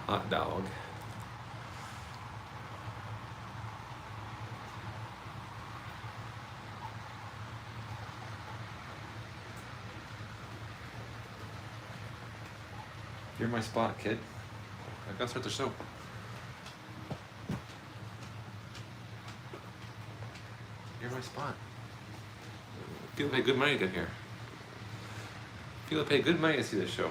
Hot dog. You're my spot, kid. I gotta start the show. You're my spot. People pay good money to get here. People pay good money to see this show.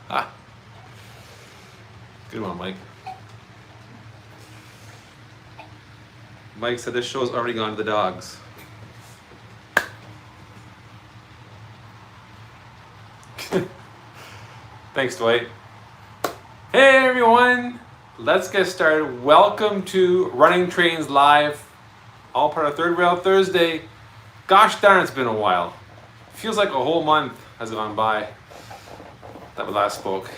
Ah. Good one, Mike. Mike said this show's already gone to the dogs. Thanks, Dwight. Hey everyone, let's get started. Welcome to Running Trains Live, all part of Third Rail Thursday. Gosh darn, it's been a while. Feels like a whole month has gone by that we last spoke.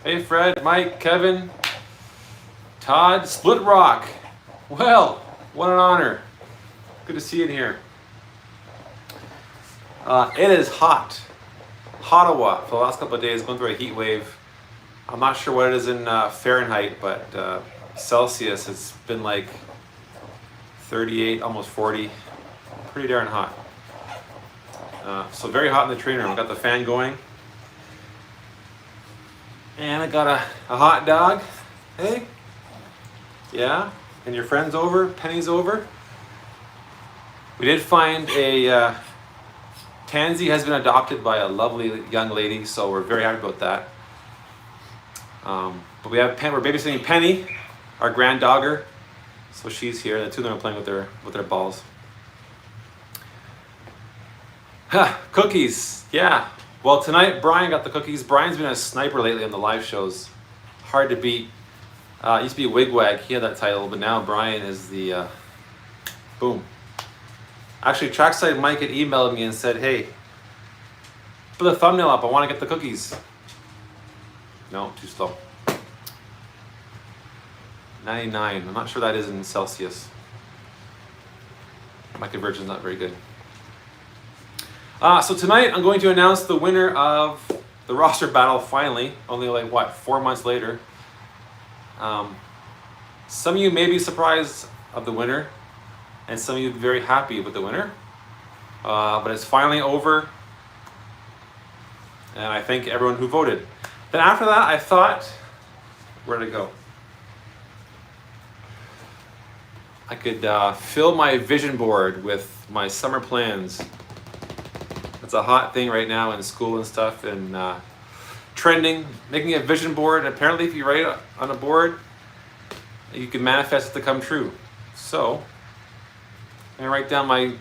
Hey Fred, Mike, Kevin, Todd, Split Rock. Well, what an honor. Good to see you in here. It is hot. Ottawa for the last couple of days, going through a heat wave. I'm not sure what it is in Fahrenheit, but Celsius, it's been like 38, almost 40. Pretty darn hot. So very hot in the train room. I got the fan going. And I got a hot dog. Hey? Yeah? And your friend's over? Penny's over? We did find a... Tansy has been adopted by a lovely young lady, so we're very happy about that. But we're babysitting Penny, our grand dogger. So she's here. The two of them are playing with their balls. Cookies, yeah. Well, tonight Brian got the cookies. Brian's been a sniper lately on the live shows. Hard to beat. Used to be Wigwag. He had that title, but now Brian is the boom. Actually, Trackside Mike had emailed me and said, hey, put the thumbnail up, I want to get the cookies. No, too slow. 99, I'm not sure that is in Celsius. My conversion's not very good. So tonight I'm going to announce the winner of the roster battle finally, only like what, 4 months later. Some of you may be surprised of the winner, and some of you very happy with the winner. But it's finally over, and I thank everyone who voted. Then after that, I thought, where'd it go? I could fill my vision board with my summer plans. It's a hot thing right now in school and stuff, and trending, making a vision board. And apparently if you write it on a board, you can manifest it to come true. So, I'm gonna write down my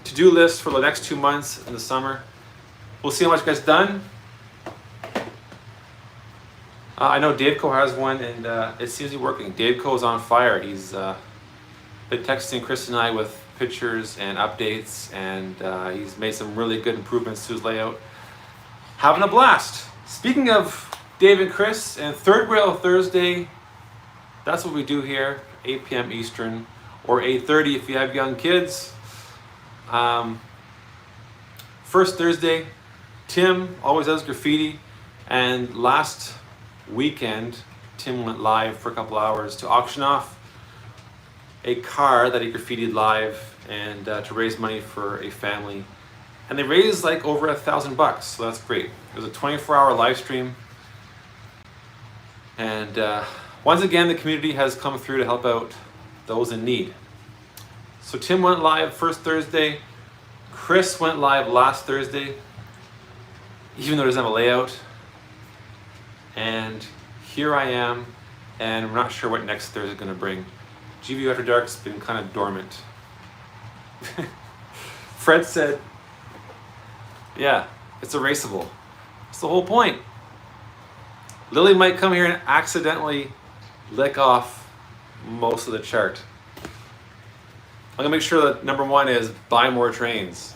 to-do list for the next 2 months in the summer. We'll see how much gets done. I know Daveco has one, and it seems to be working. Daveco is on fire. He's been texting Chris and I with pictures and updates, and he's made some really good improvements to his layout. Having a blast. Speaking of Dave and Chris and Third Rail Thursday, that's what we do here, 8 p.m. Eastern, or 8:30 if you have young kids. First Thursday, Tim always does graffiti, and last weekend, Tim went live for a couple hours to auction off a car that he graffitied live, and to raise money for a family. And they raised like over $1,000, so that's great. It was a 24-hour live stream, and once again, the community has come through to help out those in need. So Tim went live first Thursday. Chris went live last Thursday, even though he doesn't have a layout. And here I am, and we're not sure what next Thursday is going to bring. GVU After Dark's been kind of dormant. Fred said, yeah, it's erasable. That's the whole point. Lily might come here and accidentally lick off most of the chart. I'm gonna make sure that number 1 is buy more trains.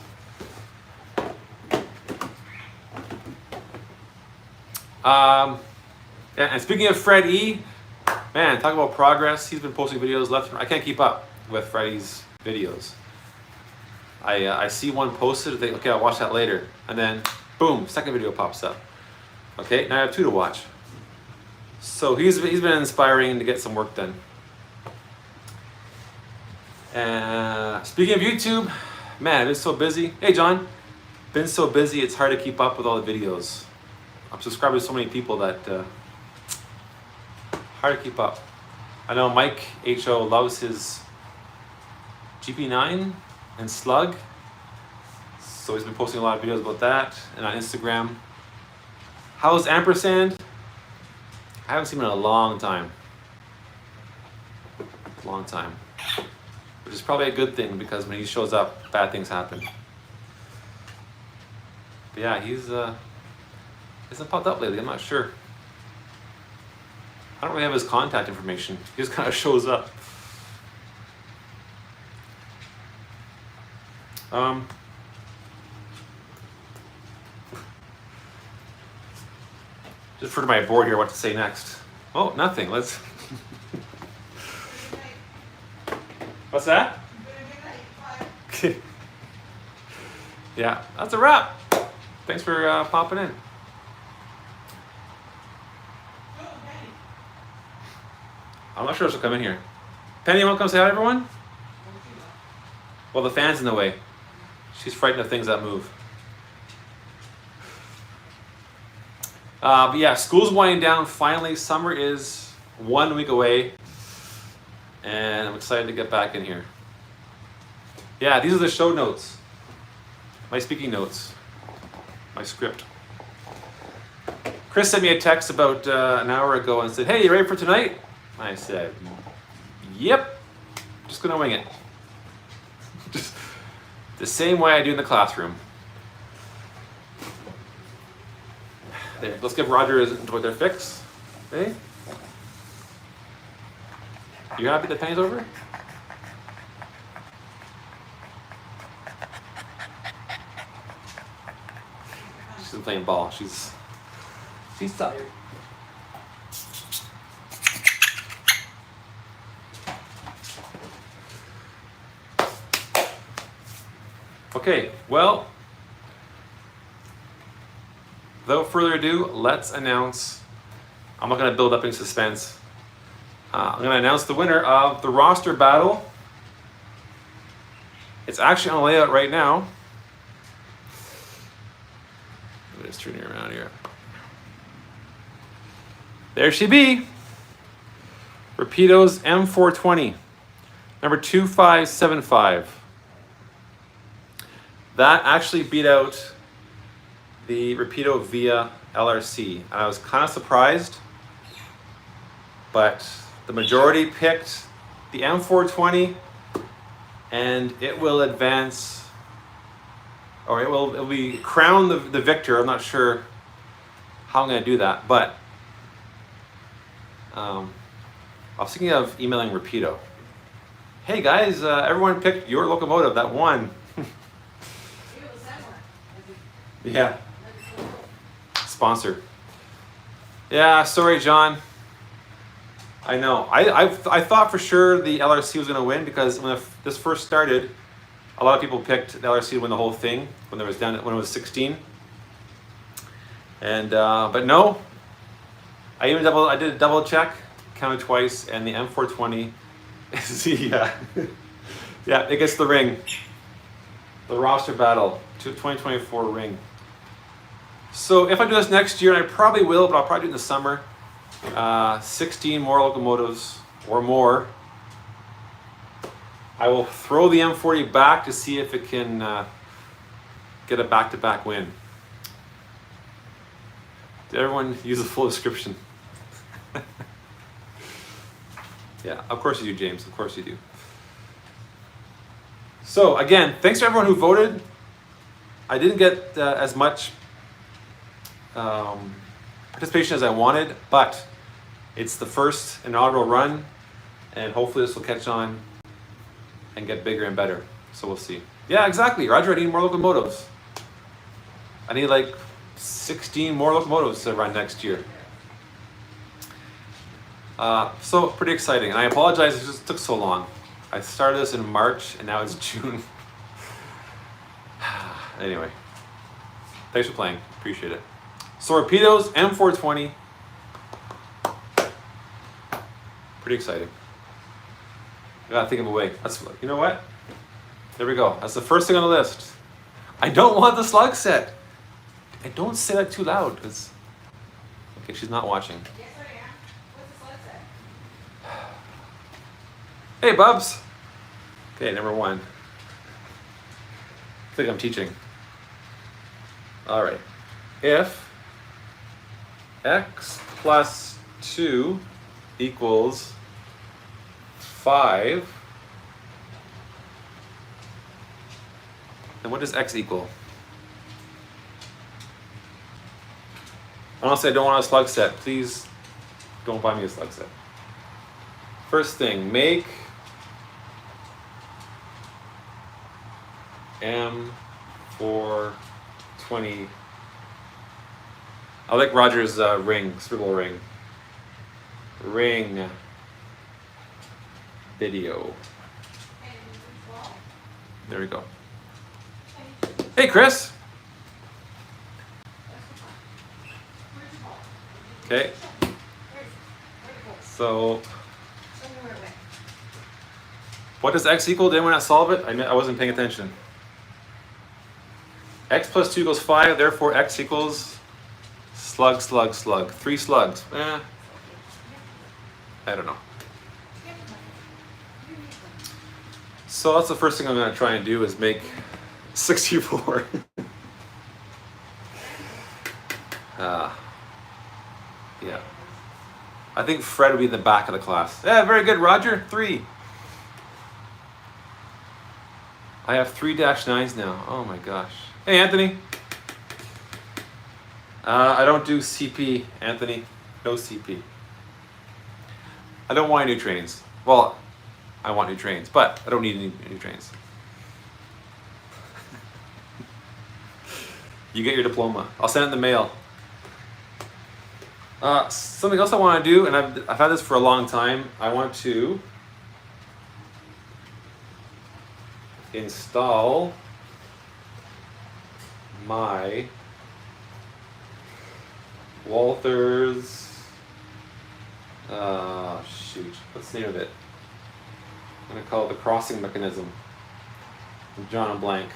And speaking of Fred E, Man, talk about progress. He's been posting videos left and right. I can't keep up with Freddie's videos. I see one posted, I think, okay, I'll watch that later. And then, boom, second video pops up. Okay, now I have 2 to watch. So he's been inspiring to get some work done. Speaking of YouTube, man, I've been so busy. Hey, John. Been so busy, it's hard to keep up with all the videos. I'm subscribed to so many people that hard to keep up. I know Mike H.O. loves his GP9 and Slug. So he's been posting a lot of videos about that and on Instagram. How's Ampersand? I haven't seen him in a long time. Long time. Which is probably a good thing because when he shows up, bad things happen. But yeah, he hasn't popped up lately, I'm not sure. I don't really have his contact information. He just kind of shows up. Just for my board here, what to say next. Oh, nothing. Let's. What's that? Yeah, that's a wrap. Thanks for popping in. I'm not sure if she'll come in here. Penny, you want to come say hi, everyone? Well, the fan's in the way. She's frightened of things that move. But yeah, school's winding down. Finally, summer is 1 week away. And I'm excited to get back in here. Yeah, these are the show notes. My speaking notes. My script. Chris sent me a text about an hour ago and said, hey, you ready for tonight? I said, yep. Just gonna wing it. Just the same way I do in the classroom. There, let's give Roger his their fix. Hey? You happy that Penny's over? She's been playing ball. She's tired. Okay, well, without further ado, let's announce. I'm not going to build up any suspense. I'm going to announce the winner of the roster battle. It's actually on layout right now. Let me just turn it around here. There she be. Rapido's M420, number 2575. That actually beat out the Rapido Via LRC. I was kind of surprised, but the majority picked the M420, and it will advance, or it'll be crown the victor. I'm not sure how I'm going to do that, but I was thinking of emailing Rapido. Hey guys, everyone picked your locomotive that won. Yeah. Sponsor. Yeah, sorry, John. I know. I thought for sure the LRC was going to win because when this first started, a lot of people picked the LRC to win the whole thing when it was 16. And but no, I did a double check, counted twice, and the M420 is the yeah, it gets the ring, the roster battle 2024 ring. So if I do this next year, and I probably will, but I'll probably do it in the summer, 16 more locomotives or more, I will throw the M40 back to see if it can get a back-to-back win. Did everyone use the full description? Yeah, of course you do, James. Of course you do. So again, thanks to everyone who voted. I didn't get as much participation as I wanted, but it's the first inaugural run, and hopefully this will catch on and get bigger and better. So we'll see. Yeah, exactly. Roger, I need more locomotives. I need like 16 more locomotives to run next year. So pretty exciting. And I apologize it just took so long. I started this in March and now it's June. Anyway, thanks for playing. Appreciate it. So Torpedoes, M420. Pretty exciting. I gotta think of a way. You know what? There we go. That's the first thing on the list. I don't want the slug set. I don't say that too loud because. Okay, she's not watching. Yes, I am. What's the slug set? Hey, Bubs. Okay, number one. I think I'm teaching. All right. If x plus 2 equals 5, then what does x equal? Honestly, I don't want a slug set. Please don't buy me a slug set. First thing, make M420. I like Roger's ring, scribble ring. Ring video. There we go. Hey, Chris. Okay. So, what does x equal? Did anyone not solve it? I wasn't paying attention. X plus 2 equals 5, therefore x equals slug, slug, slug. 3 slugs. I don't know. So that's the first thing I'm going to try and do is make 64. Yeah. I think Fred would be in the back of the class. Yeah, very good, Roger. 3. I have 3-9s now. Oh my gosh. Hey, Anthony. I don't do CP, Anthony. No CP. I don't want any new trains. Well, I want new trains, but I don't need any new trains. You get your diploma. I'll send it in the mail. Something else I want to do, and I've had this for a long time. I want to install my Walther's, shoot, what's the name of it? I'm going to call it the crossing mechanism. John and Blank.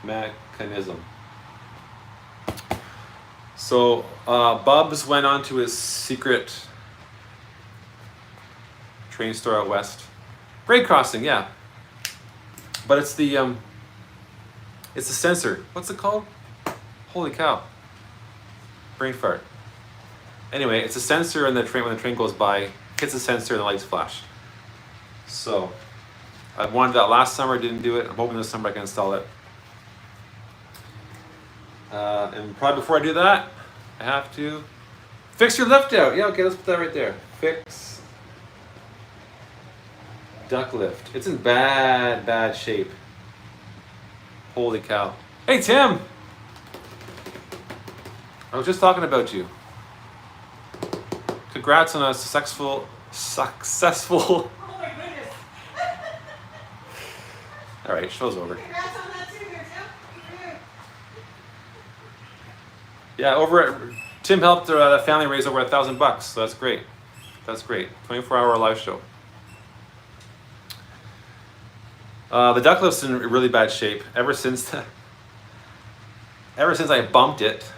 Mechanism. So Bubs went on to his secret train store out west. Grade crossing, yeah. But it's the sensor. What's it called? Holy cow. Brain fart. Anyway, it's a sensor in the train when the train goes by, hits the sensor and the lights flash. So I wanted that last summer, didn't do it. I'm hoping this summer I can install it. And probably before I do that, I have to fix your lift out. Yeah, okay, let's put that right there. Fix duck lift. It's in bad shape. Holy cow. Hey, Tim! I was just talking about you. Congrats on a successful. Oh my goodness. All right, show's over. Congrats on that too, Tim. Yeah, over at Tim helped the family raise over $1,000, so that's great. That's great. 24-hour live show. The duck lift's in really bad shape. Ever since I bumped it,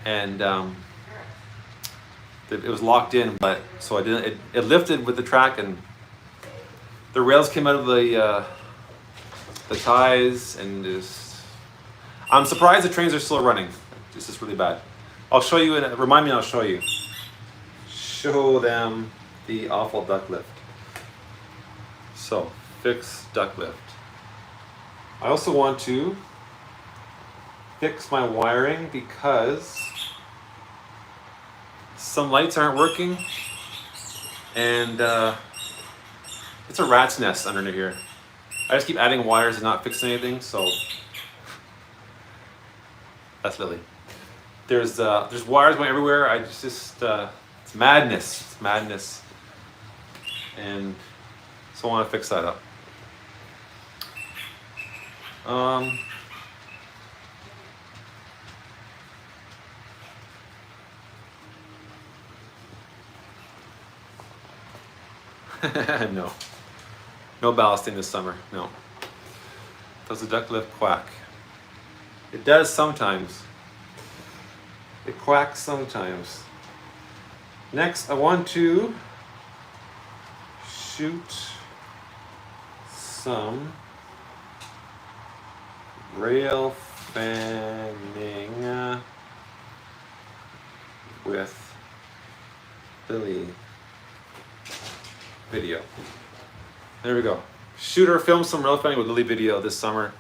and it was locked in, but so I didn't. It lifted with the track, and the rails came out of the ties, and just. I'm surprised the trains are still running. This is really bad. I'll show you. Remind me, I'll show you. Show them the awful duck lift. So. Fix duck lift. I also want to fix my wiring because some lights aren't working and it's a rat's nest under here. I just keep adding wires and not fixing anything, so That's Lily. There's wires going everywhere. It's madness. It's madness. And so I want to fix that up. No. No ballasting this summer. No. Does the duck lift quack? It does sometimes. It quacks sometimes. Next, I want to shoot some rail fanning with Lily video. There we go. Shoot or film some rail fanning with Lily video this summer.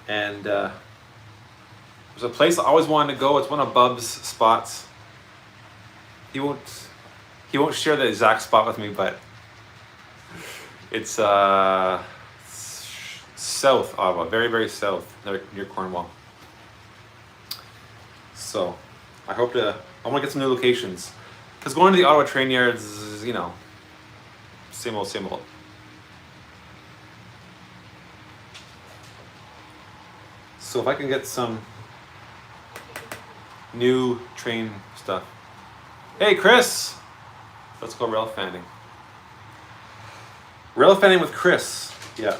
And there's a place I always wanted to go. It's one of Bub's spots. He won't share the exact spot with me, but it's south Ottawa, very, very south, near Cornwall. So I want to get some new locations, because going to the Ottawa train yards is, same old, same old. So if I can get some new train stuff. Hey Chris, let's go rail fanning. Rail fanning with Chris, yeah.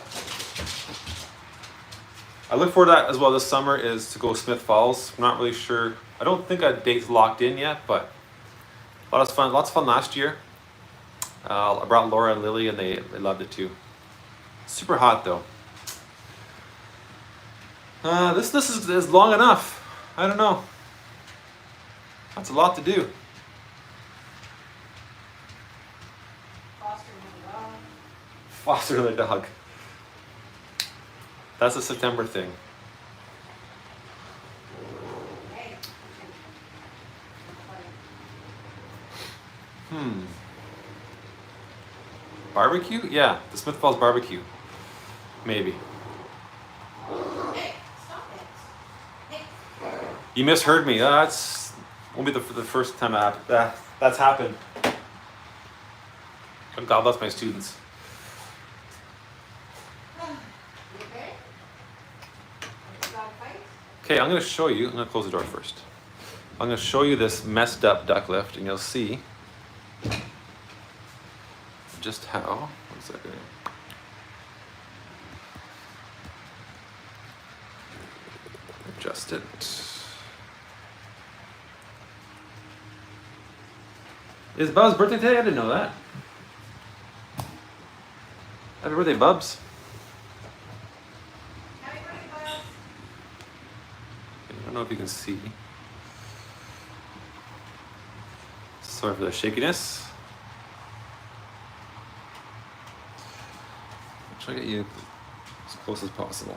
I look forward to that as well this summer, is to go Smith Falls. I'm not really sure. I don't think a date's locked in yet, but lots of fun last year. I brought Laura and Lily and they loved it too. Super hot though. This is long enough. I don't know. That's a lot to do. Foster the dog. That's a September thing. Barbecue? Yeah, the Smith Falls barbecue. Maybe. Hey, stop it. Hey. You misheard me. That's won't be the first time that's happened. God bless my students. You okay? You got a fight? Okay, I'm going to show you. I'm going to close the door first. I'm going to show you this messed up duck lift, and you'll see just how. 1 second. Adjust it. Is Bub's birthday today? I didn't know that. Happy birthday, Bubs. Happy birthday, Buzz. I don't know if you can see. Sorry for the shakiness. I'll try to get you as close as possible.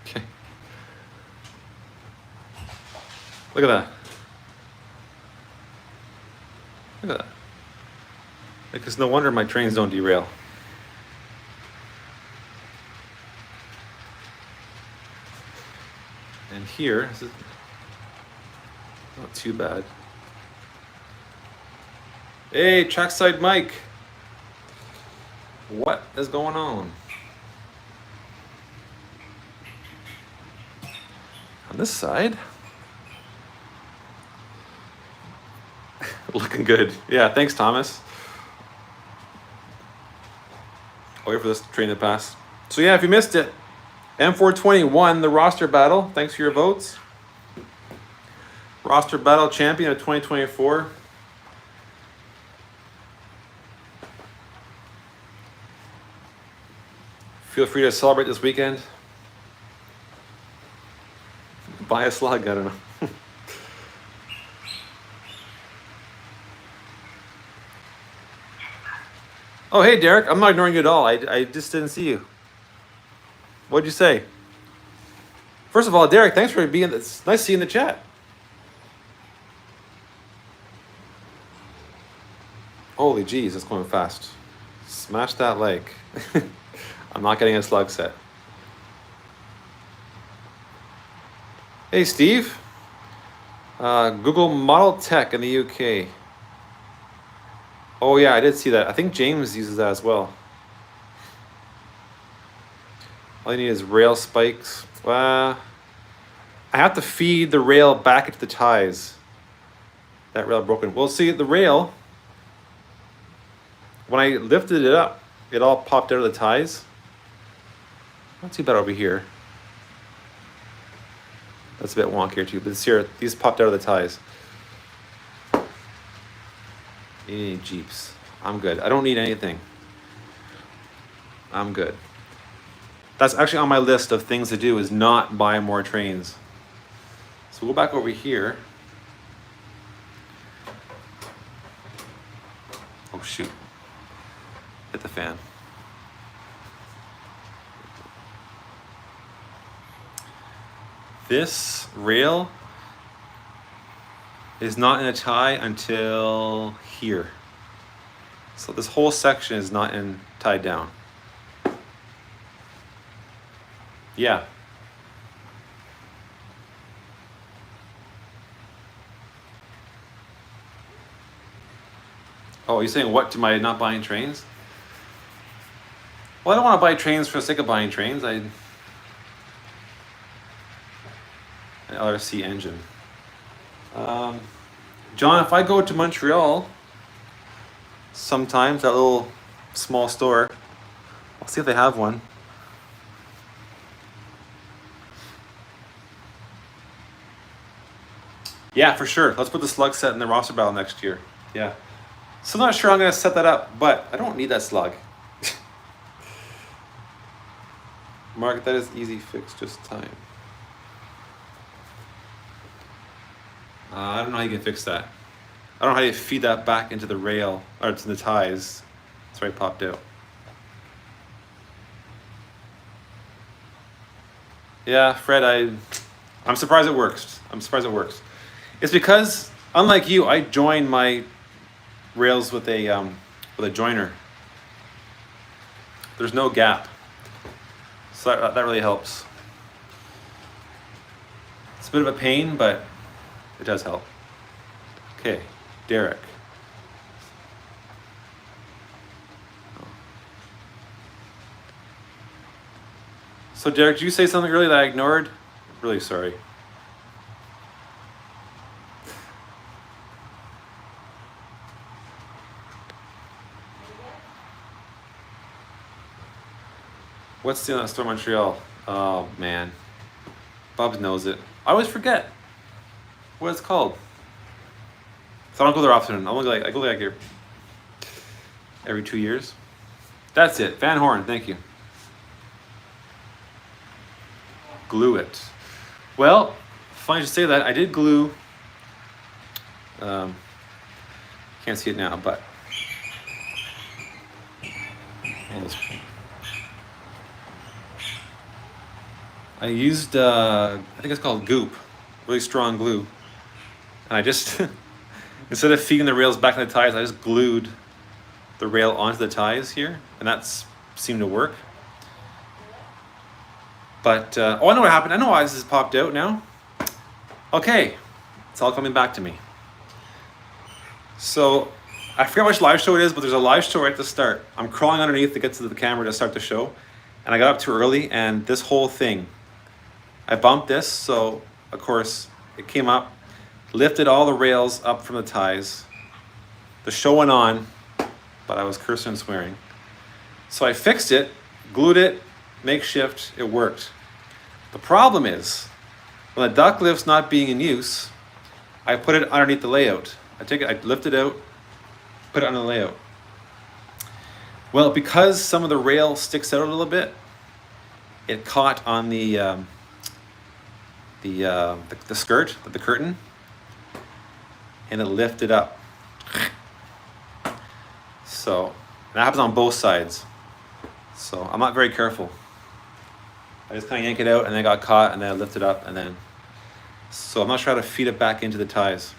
Okay. Look at that. Look at that. Because no wonder my trains don't derail. And here, this is not too bad. Hey, trackside Mike. What is going on? On this side? Looking good. Yeah, thanks, Thomas. I'll wait for this train to pass. So yeah, if you missed it, M420 won the roster battle. Thanks for your votes. Roster battle champion of 2024. Feel free to celebrate this weekend. Buy a slug, I don't know. Oh, hey, Derek. I'm not ignoring you at all. I just didn't see you. What'd you say? First of all, Derek, thanks for being. It's nice seeing the chat. Holy jeez, it's going fast. Smash that like. I'm not getting a slug set. Hey Steve. Google Model Tech in the UK. Oh yeah, I did see that. I think James uses that as well. All you need is rail spikes. I have to feed the rail back into the ties. That rail broken. Well, see, the rail, when I lifted it up, it all popped out of the ties. Not too bad over here. That's a bit wonkier too, but here, these popped out of the ties. Any Jeeps. I'm good. I don't need anything. I'm good. That's actually on my list of things to do, is not buy more trains. So we'll go back over here. Oh shoot. Hit the fan. This rail is not in a tie until here. So this whole section is not tied down. Yeah. Oh, you're saying what to my not buying trains? Well, I don't want to buy trains for the sake of buying trains. An LRC engine. John, if I go to Montreal, sometimes that little small store, I'll see if they have one. Yeah, for sure. Let's put the slug set in the roster battle next year. Yeah. So I'm not sure I'm going to set that up, but I don't need that slug. Mark, that is easy fix, just time. I don't know how you can fix that. I don't know how you feed that back into the rail, or to the ties. That's where it popped out. Yeah, Fred, I'm surprised it works. I'm surprised it works. It's because, unlike you, I joined my rails with a joiner. There's no gap, so that really helps. It's a bit of a pain, but it does help. Okay, Derek. So Derek, did you say something earlier that I ignored? Really sorry. What's the store in Montreal? Oh man, Bubs knows it. I always forget what it's called. So I don't go there often. I go like every 2 years. That's it. Van Horn, thank you. Glue it. Well, funny you say that. I did glue. Can't see it now, but I used, I think it's called Goop, really strong glue. And I just, instead of feeding the rails back in the ties, I just glued the rail onto the ties here, and that seemed to work. But, oh, I know what happened. I know why this has popped out now. Okay, it's all coming back to me. So, I forget which live show it is, but there's a live show right at the start. I'm crawling underneath to get to the camera to start the show, and I got up too early, and this whole thing, I bumped this, so of course it came up, lifted all the rails up from the ties. The show went on, but I was cursing and swearing. So I fixed it, glued it, makeshift, it worked. The problem is, when the duct lift's not being in use, I put it underneath the layout. I lift it out, put it on the layout. Well, because some of the rail sticks out a little bit, it caught on the skirt, the curtain, and it lifted up. So that happens on both sides. So I'm not very careful. I just kind of yank it out, and then it got caught, and then I lift it up, and then. So I'm not sure how to feed it back into the ties.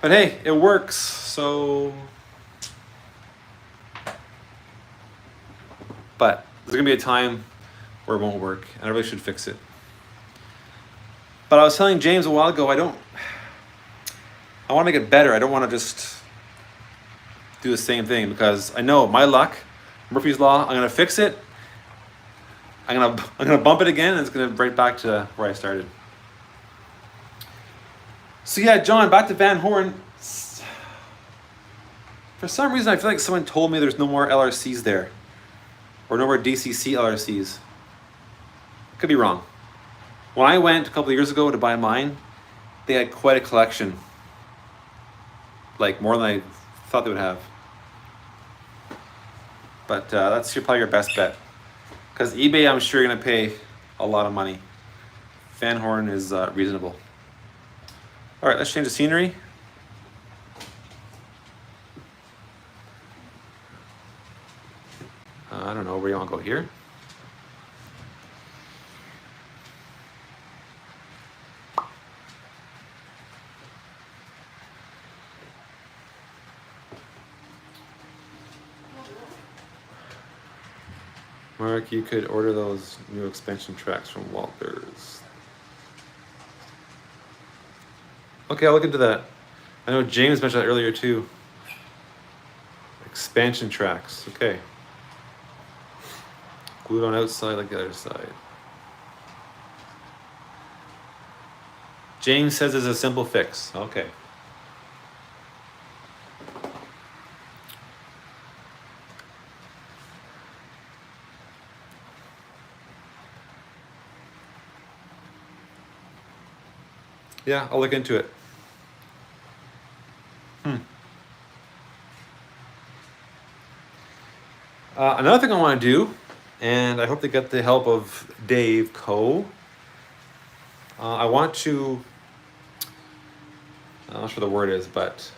But hey, it works, so. But there's gonna be a time where it won't work, and I really should fix it. But I was telling James a while ago, I want to make it better. I don't want to just do the same thing because I know my luck, Murphy's Law, I'm gonna fix it. I'm gonna bump it again, and it's gonna right back to where I started. So yeah, John, back to Van Horn. For some reason, I feel like someone told me there's no more LRCs there, or no more DCC LRCs. Could be wrong. When I went a couple of years ago to buy mine, they had quite a collection. Like more than I thought they would have. But that's probably your best bet. Because eBay, I'm sure you're going to pay a lot of money. Van Horn is reasonable. All right, let's change the scenery. I don't know, where you want to go here? Mark, you could order those new expansion tracks from Walters. Okay, I'll look into that. I know James mentioned that earlier too. Expansion tracks, okay. Glued on outside like the other side. James says it's a simple fix. Okay. Yeah, I'll look into it. Another thing I want to do, and I hope to get the help of Dave Coe. I want to, I'm not sure the word is, but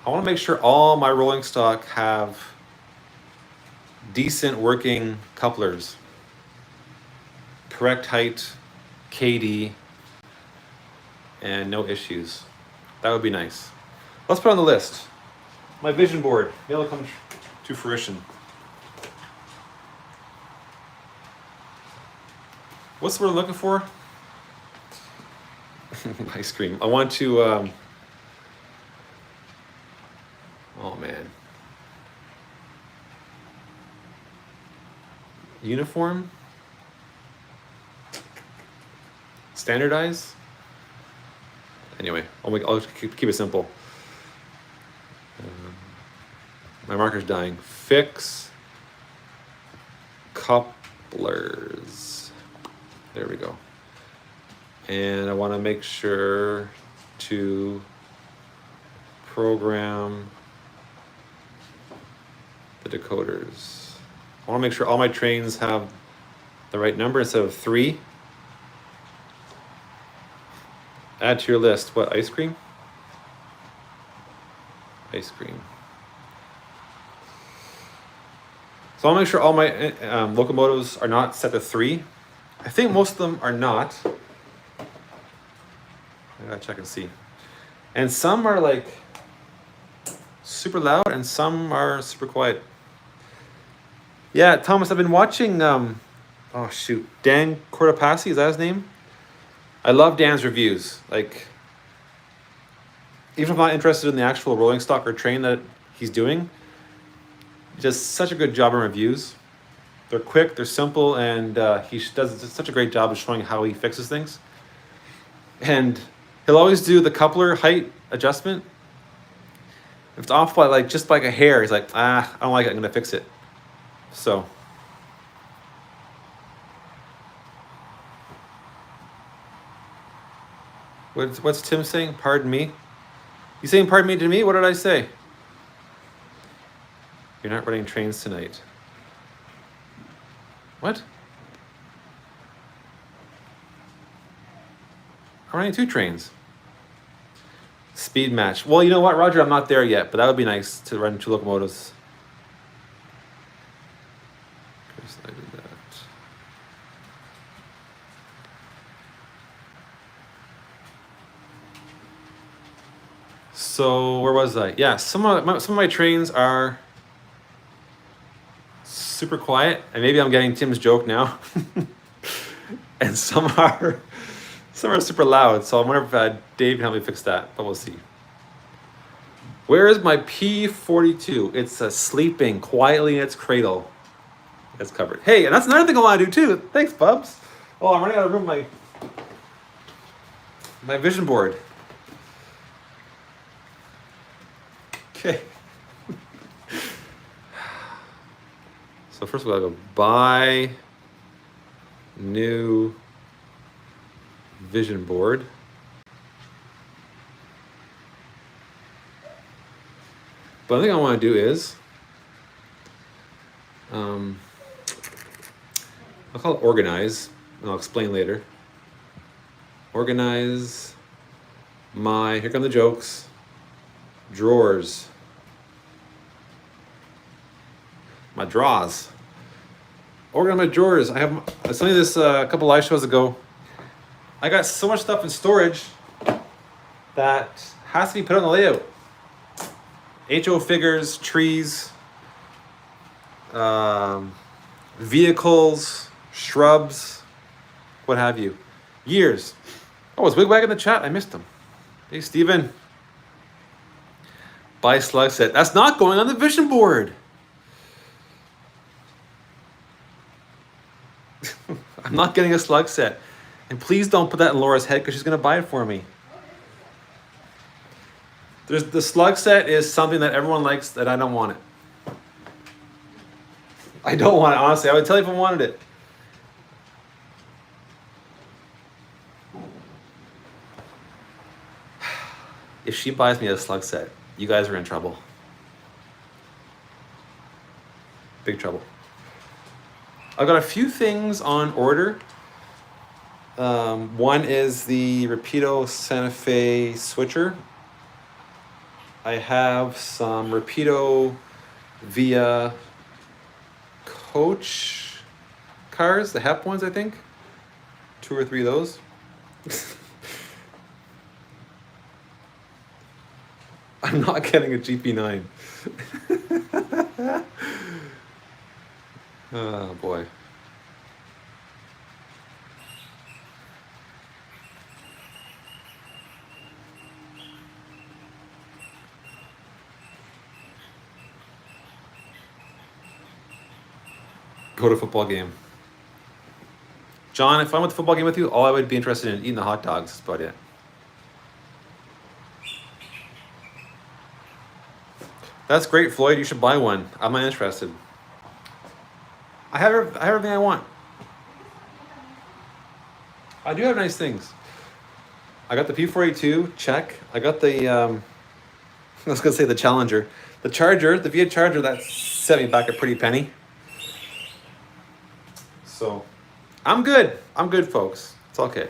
I want to make sure all my rolling stock have decent working couplers, correct height, KD, and no issues. That would be nice. Let's put it on the list. My vision board, maybe it'll come to fruition. What's the word I'm looking for? Ice cream. I want to, oh man. Uniform? Standardize? Anyway, I'll keep it simple. My marker's dying. Fix couplers. There we go. And I want to make sure to program the decoders. I want to make sure all my trains have the right number instead of 3. Add to your list. What, ice cream? Ice cream. So I'll make sure all my locomotives are not set to 3. I think most of them are not. I gotta check and see. And some are like super loud and some are super quiet. Yeah, Thomas, I've been watching, Dan Cortopassi, is that his name? I love Dan's reviews. Like, even if I'm not interested in the actual rolling stock or train that he's doing, he does such a good job in reviews. They're quick, they're simple, and he does such a great job of showing how he fixes things. And he'll always do the coupler height adjustment. If it's off by just like a hair, he's like, I don't like it, I'm gonna fix it. So. What's Tim saying? Pardon me? You saying pardon me to me? What did I say? You're not running trains tonight. What? I'm running 2 trains. Speed match. Well, you know what, Roger, I'm not there yet, but that would be nice to run 2 locomotives. Of course I did that. So where was I? Yeah, some of my trains are super quiet, and maybe I'm getting Tim's joke now. And some are super loud. So I wonder if Dave can help me fix that, but we'll see. Where is my P42? It's sleeping quietly in its cradle. It's covered. Hey, and that's another thing I want to do too. Thanks, Bubs. Oh, I'm running out of room. My vision board. Okay. So first of all, I go buy new vision board. But the thing I want to do is, I'll call it organize, and I'll explain later. Organize my, here come the jokes, drawers. My drawers. Organize my drawers. I was telling you this a couple live shows ago. I got so much stuff in storage that has to be put on the layout. HO figures, trees, vehicles, shrubs, what have you. Years. Oh, was Wigwag in the chat? I missed him. Hey, Steven. Buy slug set. That's not going on the vision board. I'm not getting a slug set. And please don't put that in Laura's head because she's going to buy it for me. The slug set is something that everyone likes that I don't want it. I don't want it, honestly. I would tell you if I wanted it. If she buys me a slug set, you guys are in trouble. Big trouble. I've got a few things on order. One is the Rapido Santa Fe switcher. I have some Rapido Via coach cars, the HEP ones, I think. 2 or 3 of those. I'm not getting a GP9. Oh boy. Go to a football game. John, if I went to a football game with you, all I would be interested in eating the hot dogs. That's about it. That's great, Floyd. You should buy one. I'm not interested. I have everything I want. I do have nice things. I got the P482, check. I got the, I was going to say the Challenger. The Charger, the Via Charger, that set me back a pretty penny. So, I'm good. I'm good, folks. It's okay.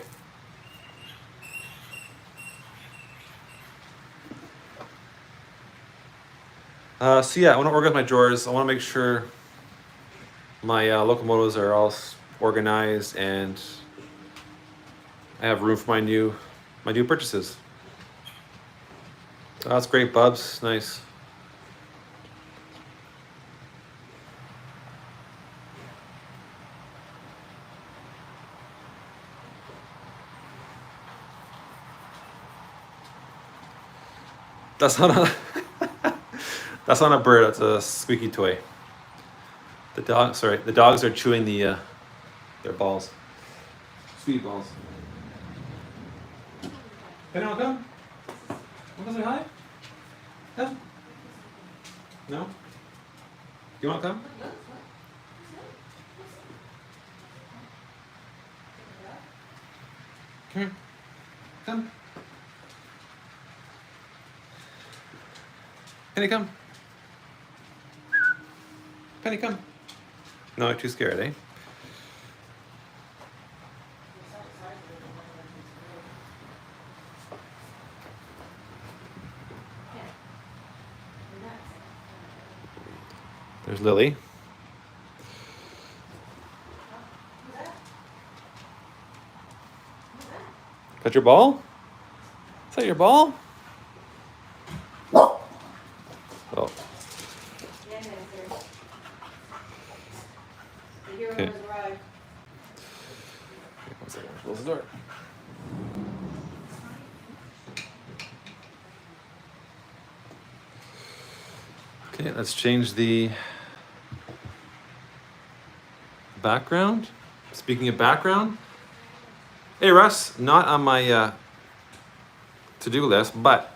So yeah, I want to organize my drawers. I want to make sure my locomotives are all organized and I have room for my new purchases. Oh, that's great, Bubs. Nice. That's not a that's not a bird. That's a squeaky toy. The dogs are chewing their balls. Sweet balls. Hey, no, come. Want to say hi? Come. No? You want to come? Come here. Come. Penny, come. Penny, come. No, I'm too scared, eh? There's Lily. Got your ball? Is that your ball? Bye. One second, close the door. Okay, let's change the background. Speaking of background, hey Russ, not on my to-do list, but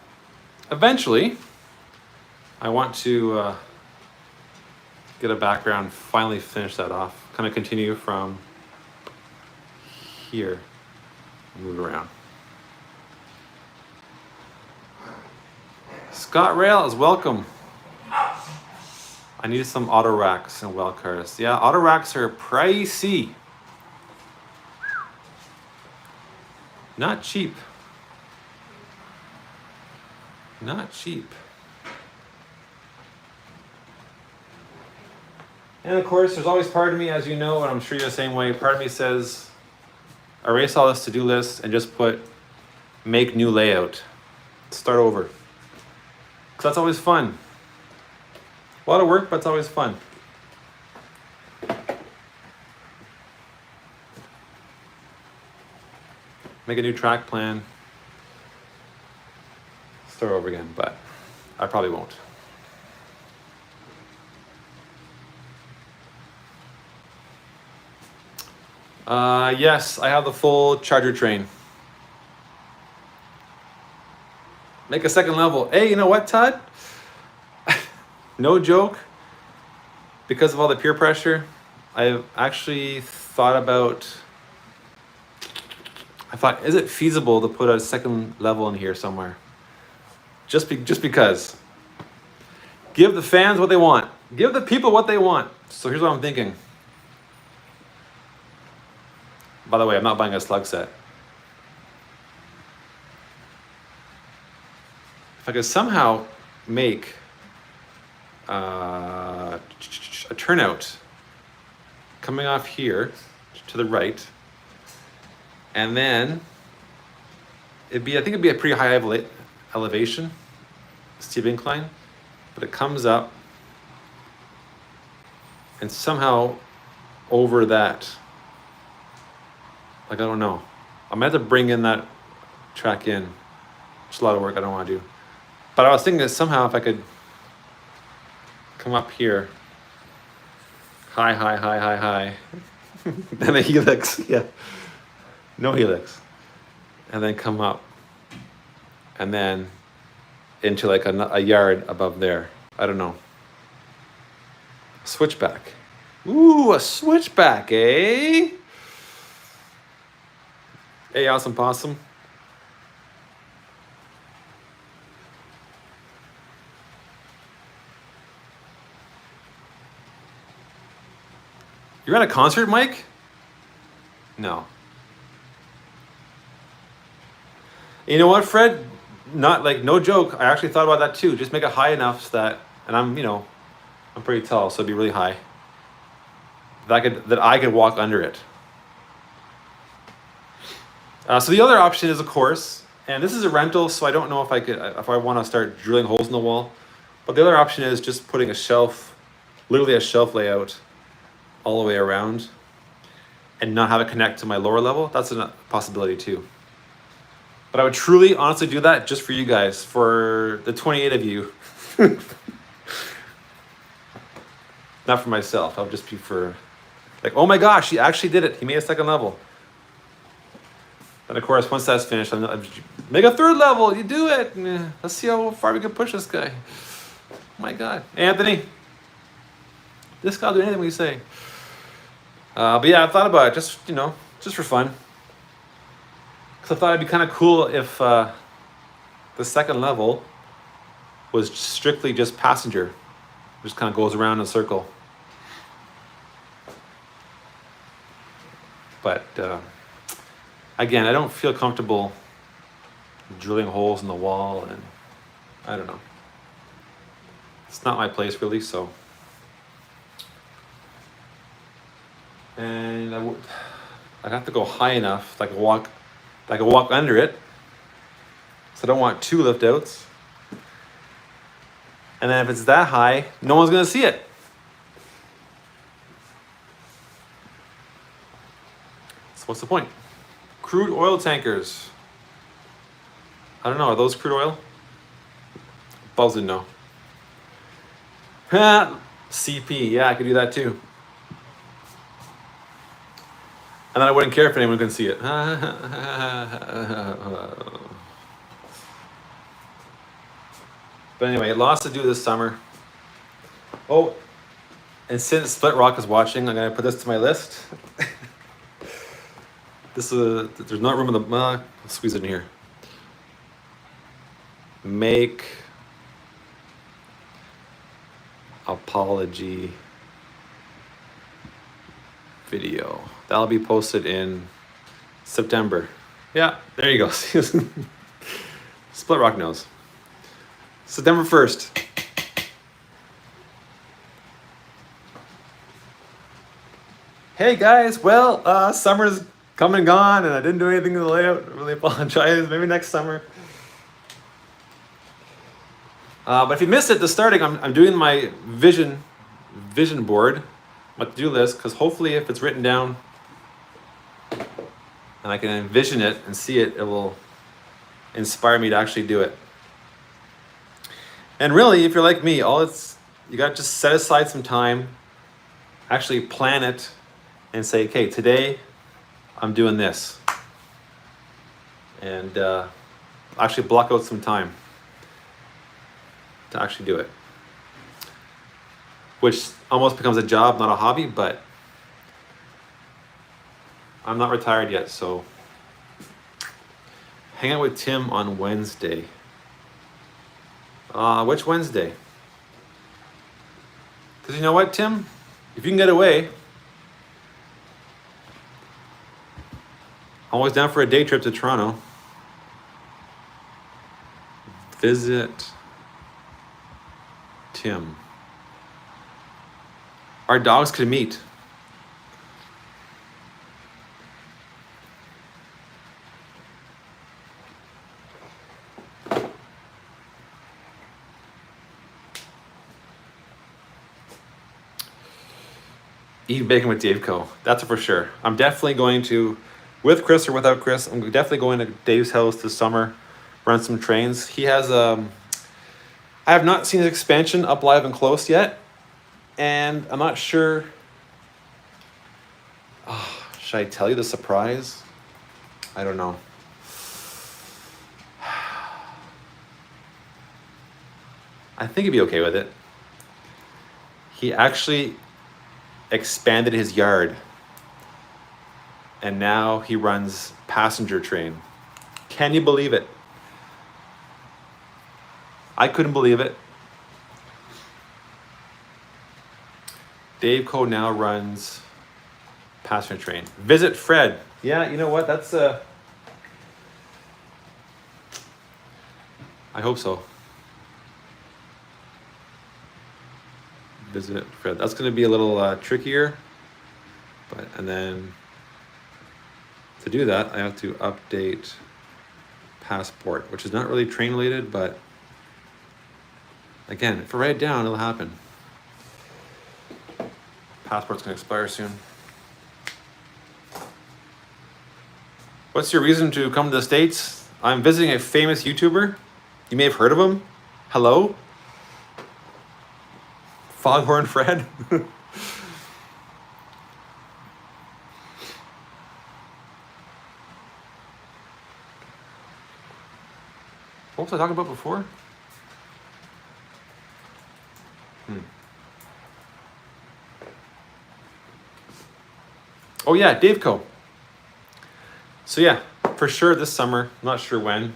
eventually I want to get a background, finally finish that off, kind of continue from here, move around. Scott Rails, welcome. I need some auto racks and well cars. Yeah, auto racks are pricey. Not cheap. Not cheap. And of course, there's always part of me, as you know, and I'm sure you're the same way, part of me says, erase all this to-do list and just put make new layout. Start over. Because that's always fun. A lot of work, but it's always fun. Make a new track plan. Start over again, but I probably won't. Yes, I have the full charger train. Make a second level. Hey, you know what, Todd? No joke. Because of all the peer pressure, I've actually thought about, is it feasible to put a second level in here somewhere? Just because. Give the fans what they want. Give the people what they want. So here's what I'm thinking. By the way, I'm not buying a slug set. If I could somehow make a turnout coming off here to the right, and then I think it'd be a pretty high elevation, steep incline, but it comes up and somehow over that. Like, I don't know. I might have to bring in that track in. It's a lot of work I don't want to do. But I was thinking that somehow if I could come up here, high, then a helix, yeah. No helix. And then come up. And then into like a yard above there. I don't know. Switchback. Ooh, a switchback, eh? Hey, awesome possum. You're at a concert, Mike? No. You know what, Fred? Not like, no joke. I actually thought about that too. Just make it high enough so that, and I'm pretty tall, so it'd be really high. That I could walk under it. So the other option is, of course, and this is a rental, so I don't know if I want to start drilling holes in the wall. But the other option is just putting a shelf, literally a shelf layout, all the way around, and not have it connect to my lower level. That's a possibility too. But I would truly, honestly do that just for you guys, for the 28 of you. Not for myself. I'll just be for, like, oh my gosh, he actually did it. He made a second level. And of course, once that's finished, I'm make a third level. You do it. Let's see how far we can push this guy. Oh my God, Anthony, this guy will do anything we say. But yeah, I thought about it just for fun. Because I thought it'd be kind of cool if the second level was strictly just passenger. It just kind of goes around in a circle. But again, I don't feel comfortable drilling holes in the wall, and I don't know. It's not my place really, so. And I'd have to go high enough that I could walk under it. So I don't want two lift outs. And then if it's that high, no one's gonna see it. So what's the point? Crude oil tankers. I don't know, are those crude oil? Buzz didn't know. CP, yeah, I could do that too. And then I wouldn't care if anyone can see it. But anyway, lots to do this summer. Oh, and since Split Rock is watching, I'm gonna put this to my list. There's not room in the, I'll squeeze it in here. Make apology video. That'll be posted in September. Yeah, there you go. Split Rock knows. September 1st. Hey guys, well, summer's come and gone and I didn't do anything to the layout. I really apologize. Maybe next summer. But if you missed it, the starting, I'm doing my vision board, my to-do list, because hopefully if it's written down and I can envision it and see it, it will inspire me to actually do it. And really, if you're like me, you got to just set aside some time, actually plan it, and say, okay, today I'm doing this. And actually block out some time to actually do it. Which almost becomes a job, not a hobby, but I'm not retired yet, so hang out with Tim on Wednesday. Which Wednesday? Because you know what, Tim? If you can get away, I'm always down for a day trip to Toronto. Visit Tim. Our dogs could meet. Eat bacon with Dave Co. That's for sure. I'm definitely going to, with Chris or without Chris, I'm definitely going to Dave's house this summer, run some trains. He has I have not seen his expansion up live and close yet, and I'm not sure. Oh, should I tell you the surprise? I don't know. I think he'd be okay with it. He actually expanded his yard, and now he runs passenger train. Can you believe it? I couldn't believe it. Dave Co now runs passenger train. Visit Fred. Yeah, you know what? That's I hope so. Visit Fred. That's going to be a little trickier, and then to do that, I have to update passport, which is not really train related, but again, if I write it down, it'll happen. Passport's going to expire soon. What's your reason to come to the States? I'm visiting a famous YouTuber. You may have heard of him. Hello? Foghorn Fred. What was I talking about before? Oh yeah, Dave Co. So yeah, for sure this summer, I'm not sure when,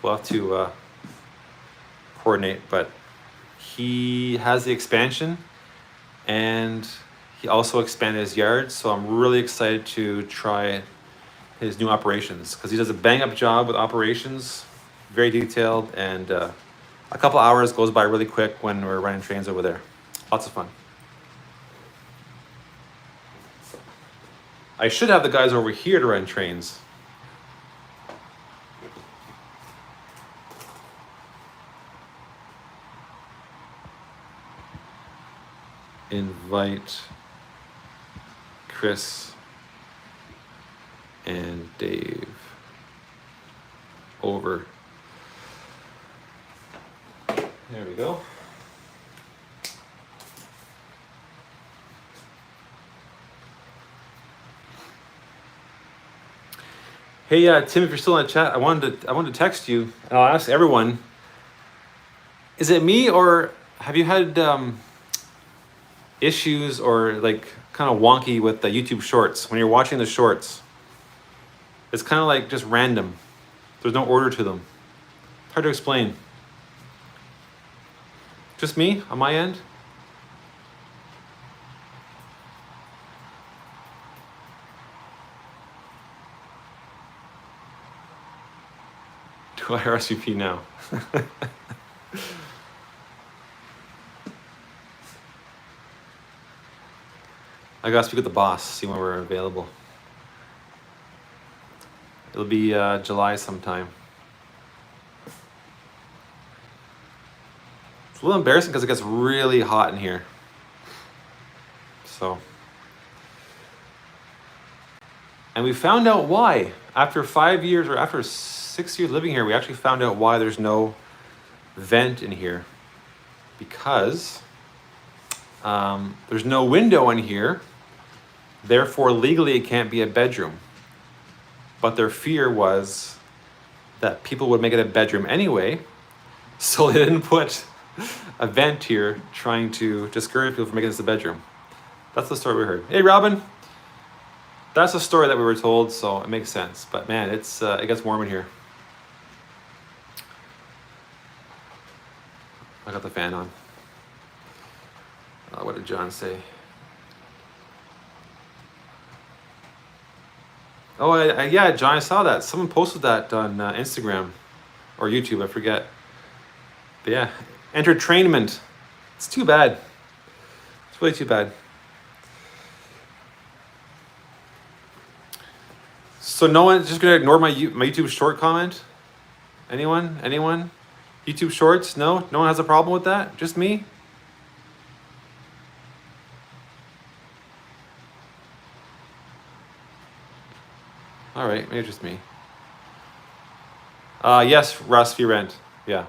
we'll have to coordinate, but he has the expansion and he also expanded his yard, so I'm really excited to try his new operations because he does a bang up job with operations, very detailed, and a couple hours goes by really quick when we're running trains over there. Lots of fun. I should have the guys over here to run trains. Invite Chris and Dave. Over. There we go. Hey, Tim, if you're still in the chat, I wanted to text you, and I'll ask everyone, is it me, or have you had issues or like kind of wonky with the YouTube shorts? When you're watching the shorts, it's kind of like just random. There's no order to them. It's hard to explain. Just me on my end? Do I RSVP now? I gotta speak with the boss, see when we're available. It'll be July sometime. It's a little embarrassing because it gets really hot in here. So. And we found out why. After 5 years or after 6 years living here, we actually found out why there's no vent in here. Because there's no window in here. Therefore, legally, it can't be a bedroom. But their fear was that people would make it a bedroom anyway. So they didn't put a vent here trying to discourage people from making this a bedroom. That's the story we heard. Hey, Robin. That's the story that we were told, so it makes sense. But man, it gets warm in here. I got the fan on. What did John say? Oh, yeah, John, I saw that. Someone posted that on Instagram or YouTube, I forget. But yeah, entertainment. It's too bad. It's really too bad. So no one's just gonna ignore my YouTube short comment? Anyone? YouTube shorts? No one has a problem with that? Just me? All right, maybe just me. Yes, Russ, you rent. Yeah.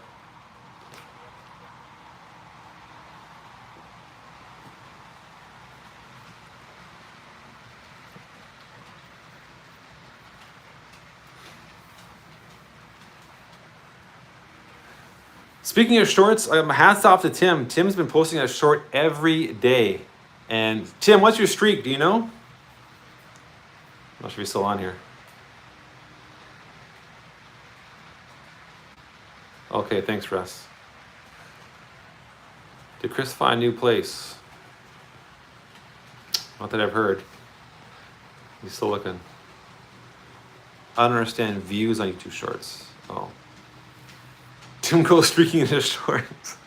Speaking of shorts, hats off to Tim. Tim's been posting a short every day. And Tim, what's your streak? Do you know? I'm not sure if he's still on here. Okay, thanks, Russ. Did Chris find a new place? Not that I've heard. He's still looking. I don't understand views on YouTube shorts. Oh. Tim goes streaking in his shorts.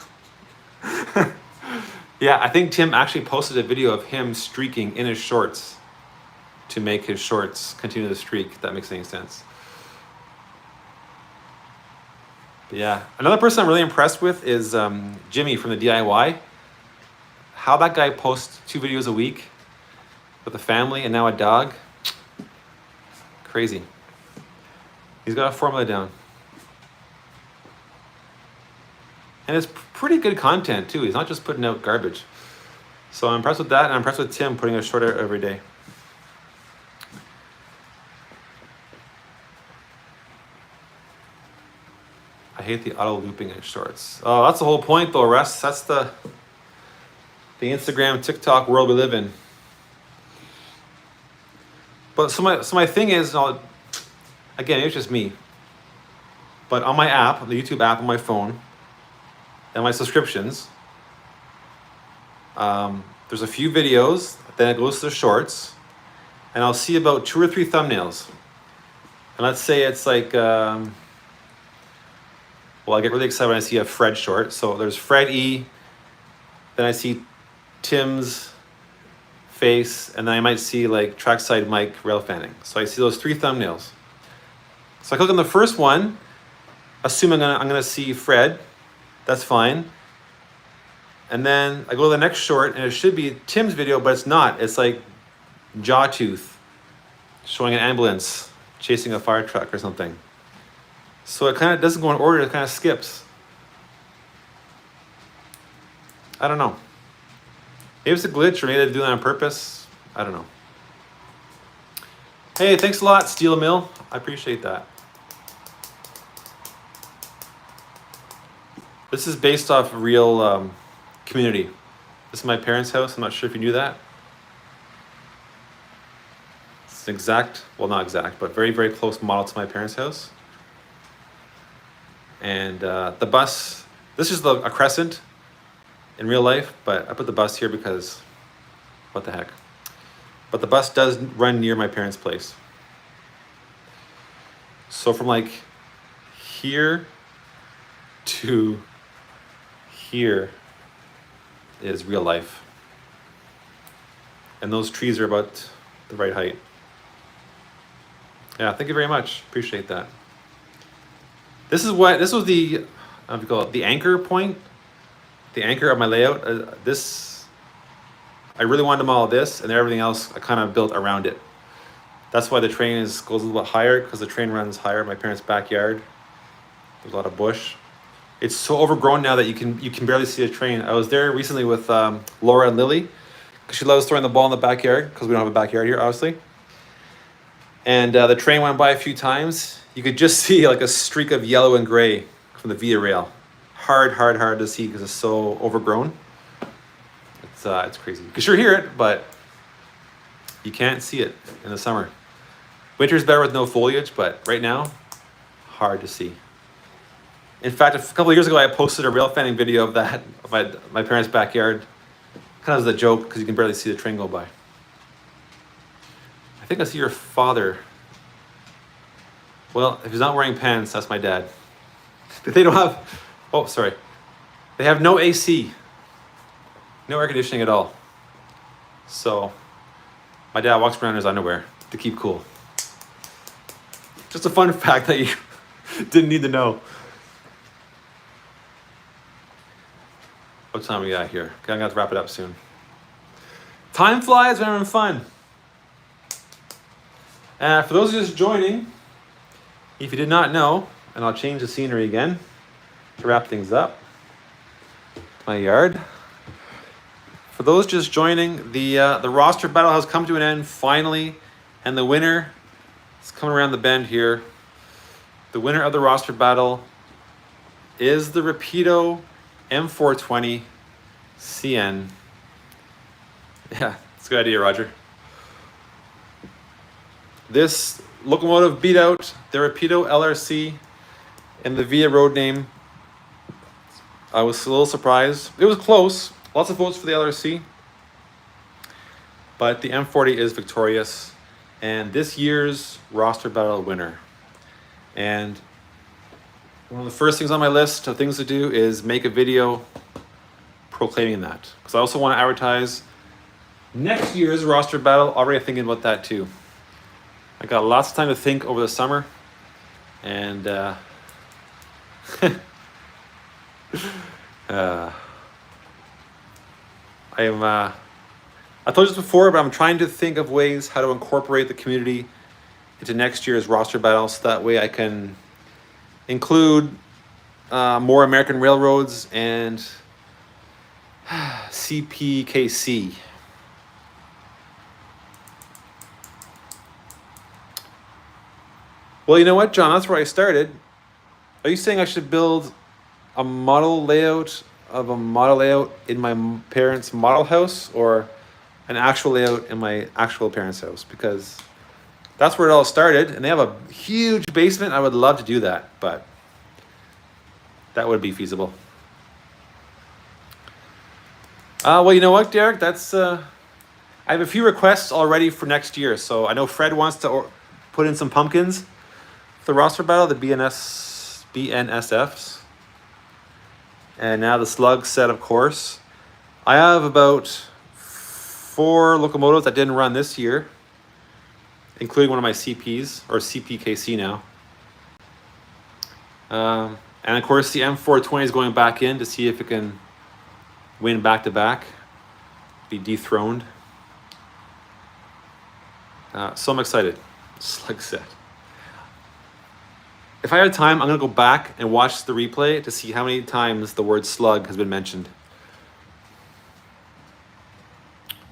Yeah, I think Tim actually posted a video of him streaking in his shorts to make his shorts continue the streak, if that makes any sense. But yeah, another person I'm really impressed with is Jimmy from the DIY. How that guy posts 2 videos a week with a family and now a dog. Crazy. He's got a formula down. And it's pretty good content too. He's not just putting out garbage. So I'm impressed with that, and I'm impressed with Tim putting a short out every day. I hate the auto looping in shorts. Oh, that's the whole point though, Russ. That's the Instagram, TikTok world we live in. But so my thing is, again, it's just me. But on my app, the YouTube app on my phone, and my subscriptions, there's a few videos, then it goes to the shorts, and I'll see about 2 or 3 thumbnails. And let's say it's like, well, I get really excited when I see a Fred short. So there's Fred E, then I see Tim's face, and then I might see like trackside Mike rail fanning. So I see those 3 thumbnails. So I click on the first one, assuming I'm gonna see Fred. That's fine. And then I go to the next short, and it should be Tim's video, but it's not. It's like Jawtooth. showing an ambulance chasing a fire truck or something. So it kind of doesn't go in order, it kind of skips. I don't know. Maybe it's a glitch, or maybe they're doing that on purpose. I don't know. Hey, thanks a lot, Steel Mill. I appreciate that. This is based off real community. This is my parents' house. I'm not sure if you knew that. It's an exact, well, not exact, but very, very close model to my parents' house. And the bus, this is a crescent in real life, but I put the bus here because what the heck. But the bus does run near my parents' place. So from like here to here is real life. And those trees are about the right height. Yeah, thank you very much. Appreciate that. This was the, how do you call it, the anchor point, the anchor of my layout. I really wanted to model this, and then everything else I kind of built around it. That's why the train goes a little bit higher, because the train runs higher in my parents' backyard. There's a lot of bush. It's so overgrown now that you can barely see a train. I was there recently with Laura and Lily, because she loves throwing the ball in the backyard, because we don't have a backyard here, obviously. And the train went by a few times. You could just see like a streak of yellow and gray from the Via Rail. Hard to see because it's so overgrown. It's crazy. You can sure hear it, but you can't see it in the summer. Winter's better with no foliage, but right now, hard to see. In fact, a couple of years ago, I posted a rail fanning video of that, of my parents' backyard. Kind of as a joke, because you can barely see the train go by. I think I see your father. Well, if he's not wearing pants, that's my dad. They don't have, oh, sorry. They have no AC. No air conditioning at all. So, my dad walks around in his underwear to keep cool. Just a fun fact that you didn't need to know. What time we got here? Okay, I'm gonna have to wrap it up soon. Time flies when we're having fun. For those just joining, if you did not know, and I'll change the scenery again to wrap things up. My yard. For those just joining, the roster battle has come to an end finally, and the winner is coming around the bend here. The winner of the roster battle is the Rapido M420 CN. Yeah, it's a good idea, Roger. This locomotive beat out the Rapido LRC and the Via road name. I was a little surprised. It was close. Lots of votes for the LRC. But the M40 is victorious. And this year's roster battle winner. And one of the first things on my list of things to do is make a video proclaiming that. Because I also want to advertise next year's roster battle. Already thinking about that too. I got lots of time to think over the summer. And I told you this before, but I'm trying to think of ways how to incorporate the community into next year's roster battle, so that way I can include more American railroads and CPKC. Well, you know what, John? That's where I started. Are you saying I should build a model layout of a model layout in my parents' model house, or an actual layout in my actual parents' house? Because that's where it all started, and they have a huge basement. I would love to do that, but that would be feasible. Well, you know what, Derek? That's I have a few requests already for next year. So I know Fred wants to put in some pumpkins for the roster battle, the BNSFs. And now the slug set, of course. I have about 4 locomotives that didn't run this year, including one of my CPs, or CPKC now. And of course the M420 is going back in to see if it can win back-to-back, be dethroned. So I'm excited. Slug set. If I had time, I'm gonna go back and watch the replay to see how many times the word slug has been mentioned.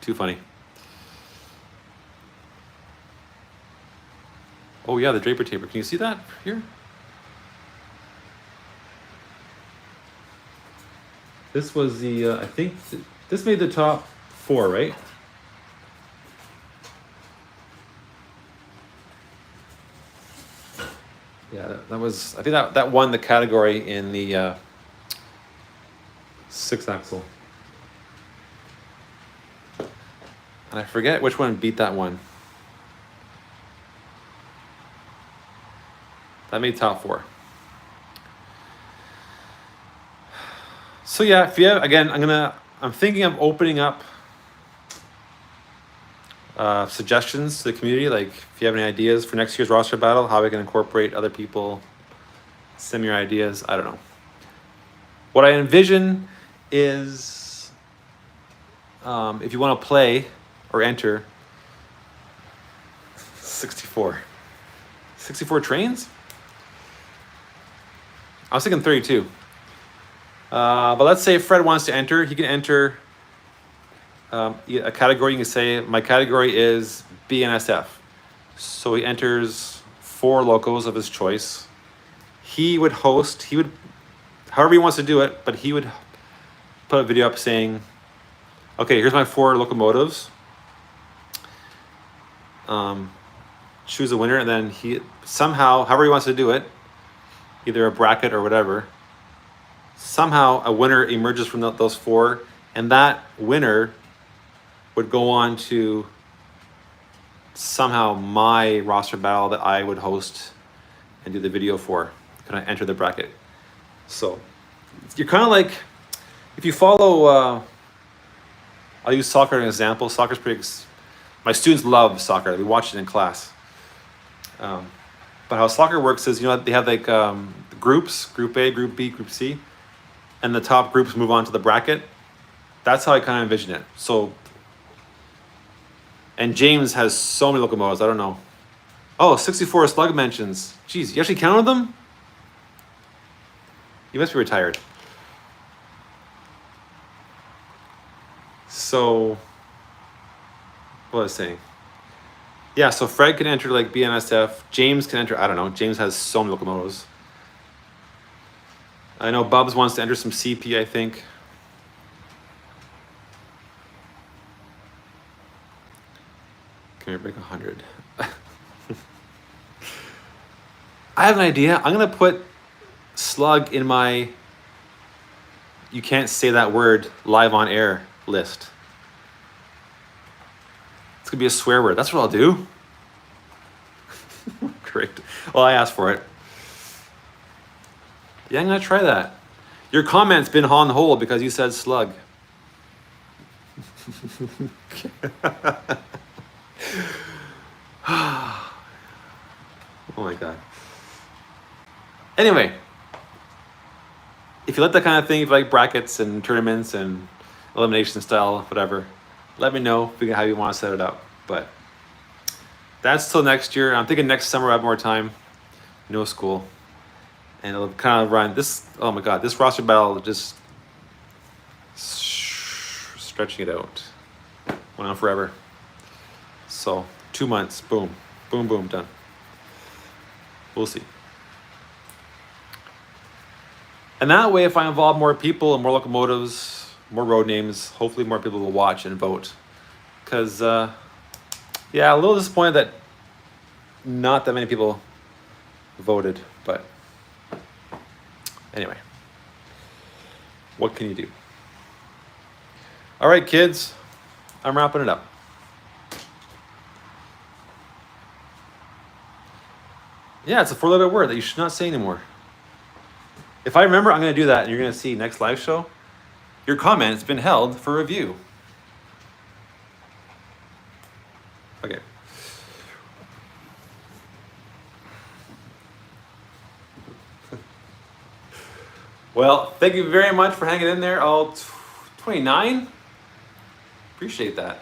Too funny. Oh yeah, the Draper taper. Can you see that here? This was the, I think, this made the top 4, right? Yeah, that was, I think that won the category in the 6-axle. And I forget which one beat that one. That made top 4. So yeah, if you have, again, I'm thinking of opening up suggestions to the community. Like if you have any ideas for next year's roster battle, how we can incorporate other people, send me your ideas. I don't know. What I envision is if you want to play or enter 64 trains. I was thinking 32. But let's say Fred wants to enter. He can enter a category. You can say, my category is BNSF. So he enters 4 locos of his choice. He would host, however he wants to do it, but he would put a video up saying, okay, here's my 4 locomotives. Choose a winner, and then he somehow, however he wants to do it, either a bracket or whatever, somehow a winner emerges from those 4, and that winner would go on to somehow my roster battle that I would host and do the video for, kind of enter the bracket. So you're kind of like, if you follow, I'll use soccer as an example. Soccer's pretty, my students love soccer. We watch it in class. But how soccer works is, they have like groups, Group A, Group B, Group C, and the top groups move on to the bracket. That's how I kind of envision it. So, and James has so many locomotives, I don't know. Oh, 64 slug mentions. Geez, you actually counted them? You must be retired. So, what was I saying? Yeah, so Fred can enter like BNSF. James can enter, I don't know. James has so many locomotives. I know Bubs wants to enter some CP, I think. Can we break 100? I have an idea. I'm going to put slug in my you can't say that word live on air list. It's going to be a swear word. That's what I'll do. Great. Well, I asked for it. Yeah, I'm going to try that. Your comment's been on hold because you said slug. Oh my God. Anyway, if you like that kind of thing, if you like brackets and tournaments and elimination style, whatever, let me know how you want to set it up. But that's till next year. I'm thinking next summer I have more time, no school, and it'll kind of run this. Oh my God, this roster battle just stretching it out. Went on forever. So 2 months, boom, boom, boom, done. We'll see. And that way, if I involve more people and more locomotives, more road names, hopefully more people will watch and vote. Because, yeah, a little disappointed that not that many people voted. But anyway, what can you do? All right, kids, I'm wrapping it up. Yeah, it's a 4-letter word that you should not say anymore. If I remember, I'm going to do that, and you're going to see next live show. Your comment has been held for review. Okay. Well, thank you very much for hanging in there. All 29. Appreciate that.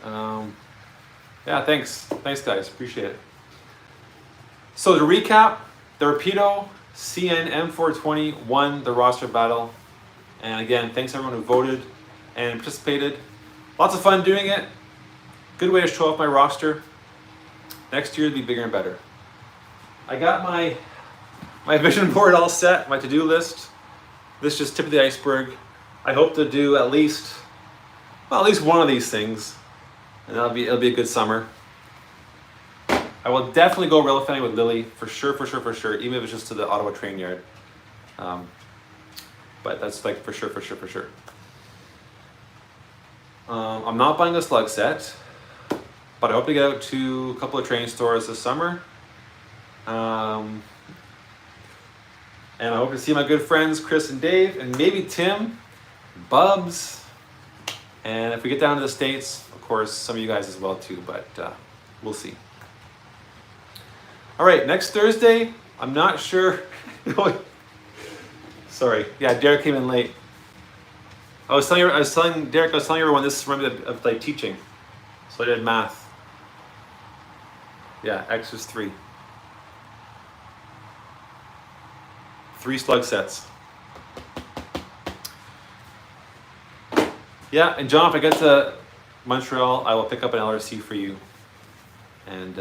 Yeah, thanks guys, appreciate it. So to recap, the Rapido CN M420 won the roster battle. And again, thanks everyone who voted and participated. Lots of fun doing it. Good way to show off my roster. Next year will be bigger and better. I got my vision board all set, my to-do list. This is just tip of the iceberg. I hope to do at least one of these things, and it'll be a good summer. I will definitely go rail fanning with Lily for sure, even if it's just to the Ottawa train yard. But that's like for sure. I'm not buying a slug set, but I hope to get out to a couple of train stores this summer. And I hope to see my good friends Chris and Dave, and maybe Tim, Bubs, and if we get down to the States, of course, some of you guys as well too, but we'll see. All right, next Thursday, I'm not sure. Sorry, yeah, Derek came in late. I was telling everyone this reminded me of like teaching. So I did math. Yeah, X is 3. 3 slug sets. Yeah, and John, if I get to Montreal, I will pick up an LRC for you. And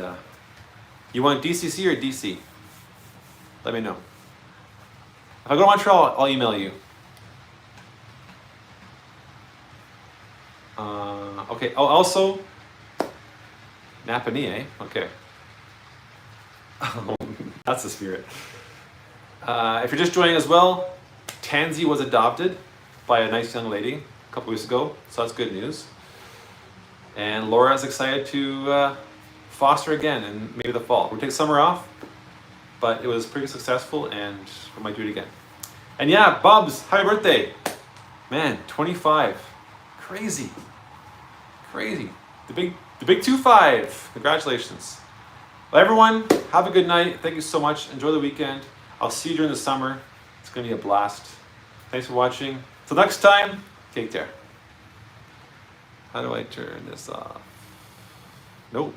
you want DCC or DC? Let me know. If I go to Montreal, I'll email you. Okay. Oh, also, Napanee, eh? Okay. That's the spirit. If you're just joining as well, Tansy was adopted by a nice young lady a couple weeks ago, so that's good news. And Laura's excited to foster again in maybe the fall. We'll take summer off, but it was pretty successful, and we might do it again. And yeah, Bubs, happy birthday. Man, 25. Crazy. The big 2-5. Congratulations. Well, everyone, have a good night. Thank you so much. Enjoy the weekend. I'll see you during the summer. It's going to be a blast. Thanks for watching. Till next time, take care. How do I turn this off? Nope.